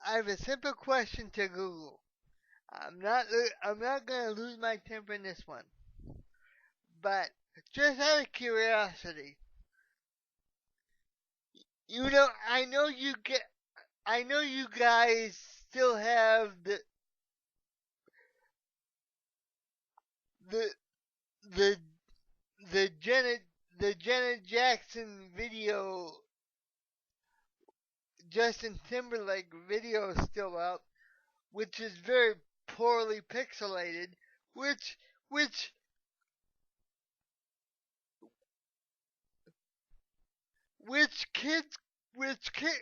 I have a simple question to Google. I'm not gonna lose my temper in this one. But just out of curiosity, I know you guys still have the the the Janet Jackson video, Justin Timberlake video is still out, which is very poorly pixelated, which which which kids which kid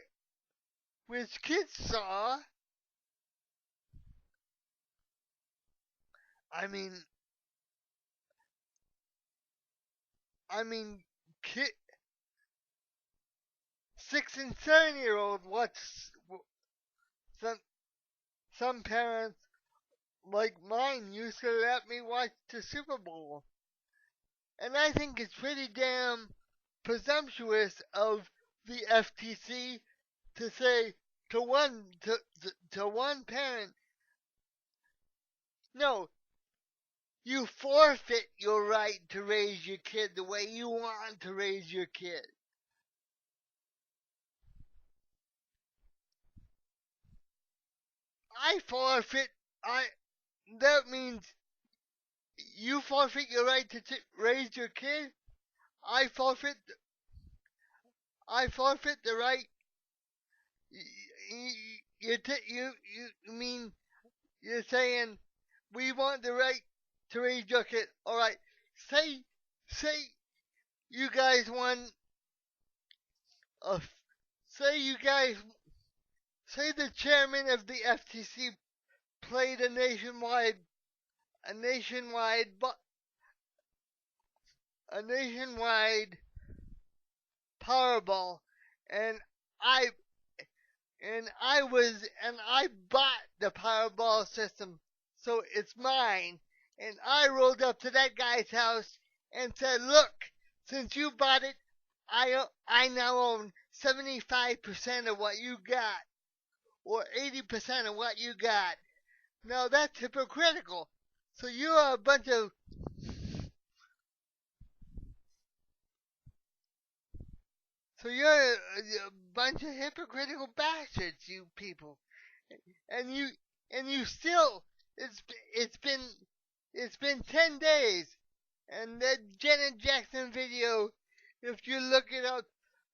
which kids saw. I mean, I mean, kid 6 and 7-year-old watch. Some some parents like mine used to let me watch the Super Bowl, and I think it's pretty damn presumptuous of the FTC to say to one parent, no, you forfeit your right to raise your kid the way you want to raise your kid. I forfeit. I That means you forfeit your right to raise your kid. I forfeit. I forfeit the right. You mean you're saying we want the right to raise your kid? All right. Say say you guys want a. Say you guys. Say the chairman of the FTC played a nationwide a nationwide Powerball, and I I bought the Powerball system, so it's mine. And I rolled up to that guy's house and said, "Look, since you bought it, I now own 75% of what you got, or 80% of what you got." Now that's hypocritical. So you're a bunch of So you're a bunch of hypocritical bastards, you people, and you still it's been it's been 10 days, and that Janet Jackson video, if you look it up,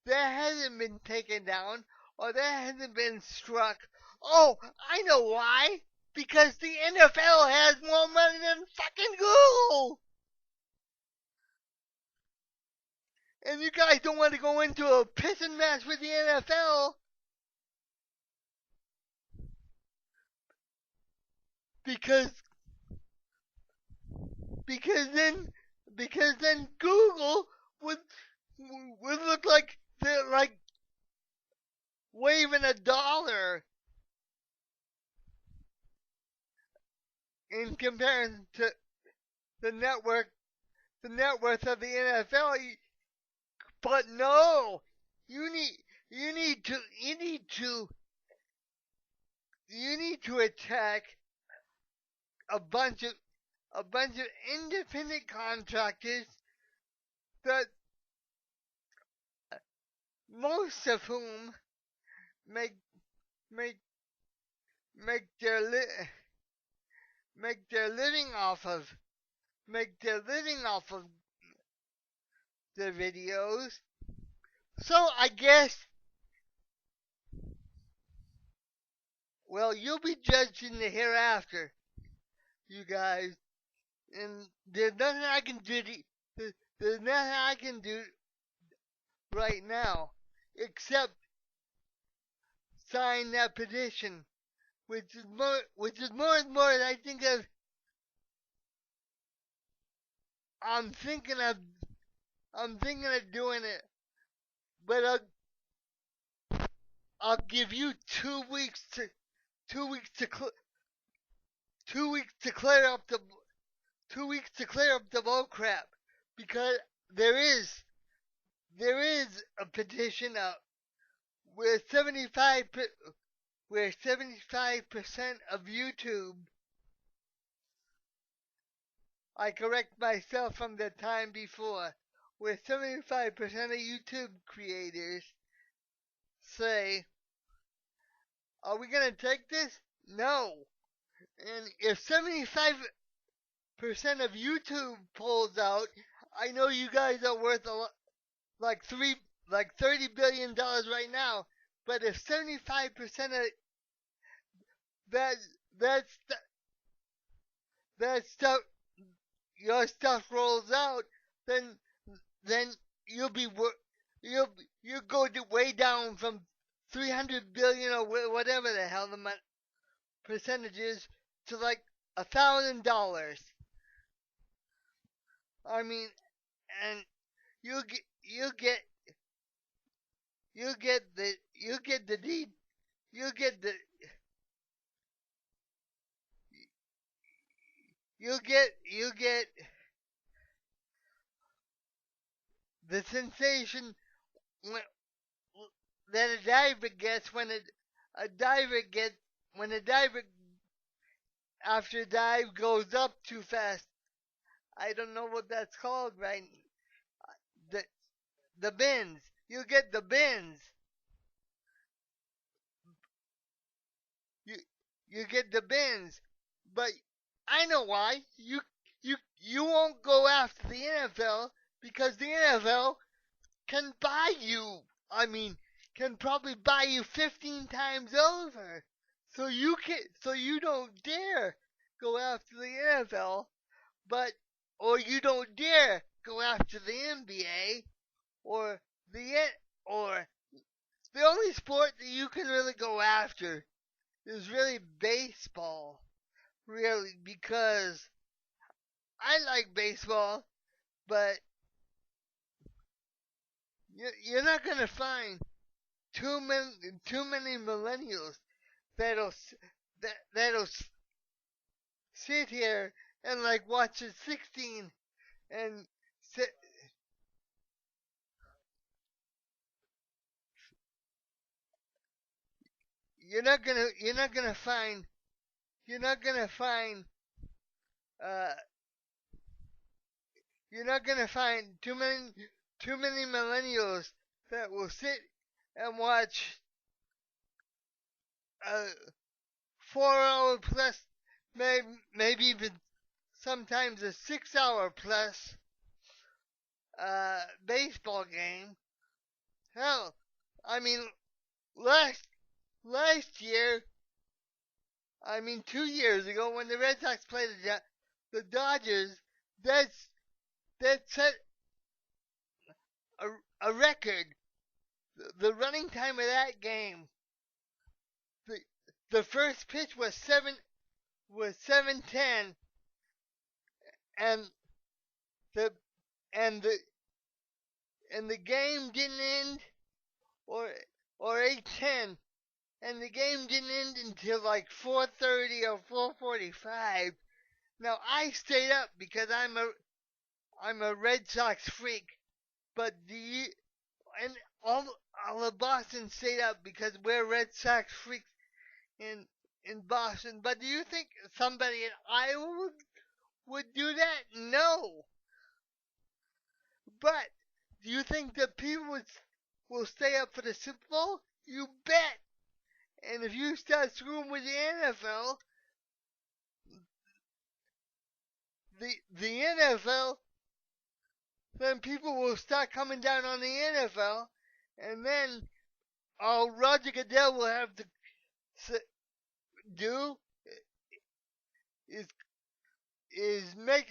that hasn't been taken down or that hasn't been struck. Oh, I know why. Because the NFL has more money than fucking Google. And you guys don't want to go into a pissing match with the NFL because because then because then Google would would look like they're like waving a dollar in comparison to the net worth of the NFL. But no, you need you need to you need to you need to attack a bunch of independent contractors that most of whom make make make their make their living off of make their living off of the videos. So I guess, well, you'll be judged in the hereafter, you guys, and there's nothing I can do. There's nothing I can do right now except sign that petition, which is more and more. I think I'm thinking of I'm thinking of doing it, but I'll give you 2 weeks to 2 weeks to 2 weeks to clear up the 2 weeks to clear up the bull crap, because there is there is a petition up with 75 where 75% of YouTube, I correct myself from the time before, where 75% of YouTube creators say, are we going to take this? No. And if 75% of YouTube pulls out, I know you guys are worth a lot, like $30 billion right now, but if 75% of that, that's, that stuff, your stuff rolls out, then you'll be you'll go way down from 300 billion or whatever the hell the percentage is to like $1,000. I mean, and you get you get you get the you get the deed you get the you get the sensation when, that a diver gets when a diver gets when a diver after dive goes up too fast. I don't know what that's called, right? The the bends. You get the bends. You you get the bends. But I know why. You won't go after the NFL because the NFL can buy you. I mean, can probably buy you 15 times over. So you don't dare go after the NFL, but or you don't dare go after the NBA or the or the only sport that you can really go after is really baseball. Really, because I like baseball, but you're not gonna find too many millennials that'll that'll sit here and like watch a 16 and sit. You're not gonna find uh you're not gonna find too many millennials that will sit and watch a 4 hour plus, maybe even sometimes a 6 hour plus baseball game. Hell, I mean last last year, I mean 2 years ago when the Red Sox played the Dodgers, that's that set a, a record. The running time of that game, the the first pitch was 7:10, and the and the and the game didn't end or 8:10, and the game didn't end until like 4:30 or 4:45. Now I stayed up because I'm a Red Sox freak, but and all of Boston stayed up because we're Red Sox freaks in in Boston. But do you think somebody in Iowa would do that? No. But do you think that people will stay up for the Super Bowl? You bet. And if you start screwing with the NFL, the NFL, then people will start coming down on the NFL, and then all Roger Goodell will have to do is is make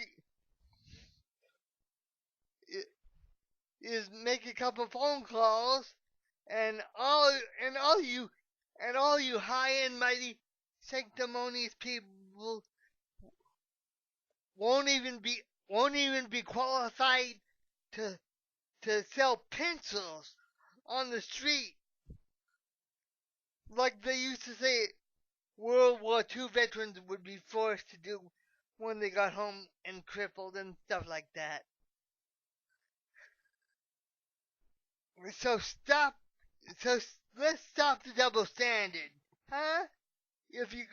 is make a couple phone calls, and all you high and mighty sanctimonious people won't even be qualified to sell pencils on the street like they used to say World War II veterans would be forced to do when they got home and crippled and stuff like that. So stop. So let's stop the double standard. Huh? If you,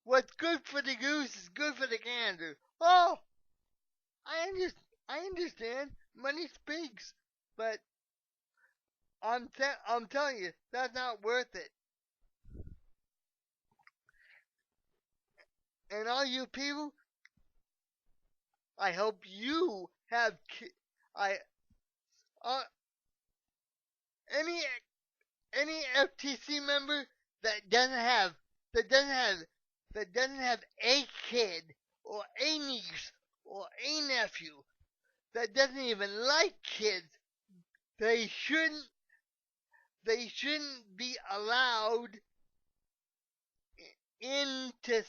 what's good for the goose is good for the gander. Oh, I understand. Money speaks, but I'm telling you, that's not worth it. And all you people, I hope you have I uh, any any FTC member that doesn't have that doesn't have that doesn't have a kid or a niece or a nephew that doesn't even like kids, they shouldn't they shouldn't be allowed into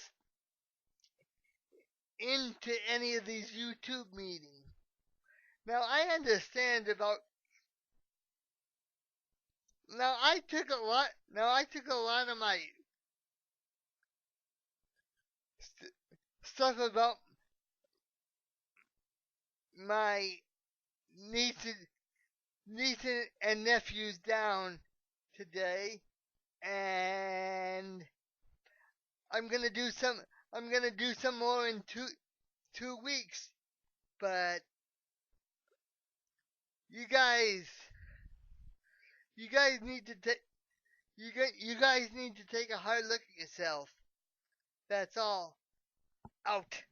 into any of these YouTube meetings. Now I understand about I took a lot of my st- stuff about my nieces nieces and nephews down today, and I'm gonna do some I'm gonna do some more in 2 weeks. But you guys you guys need to take you guys need to take a hard look at yourself. That's all. Out.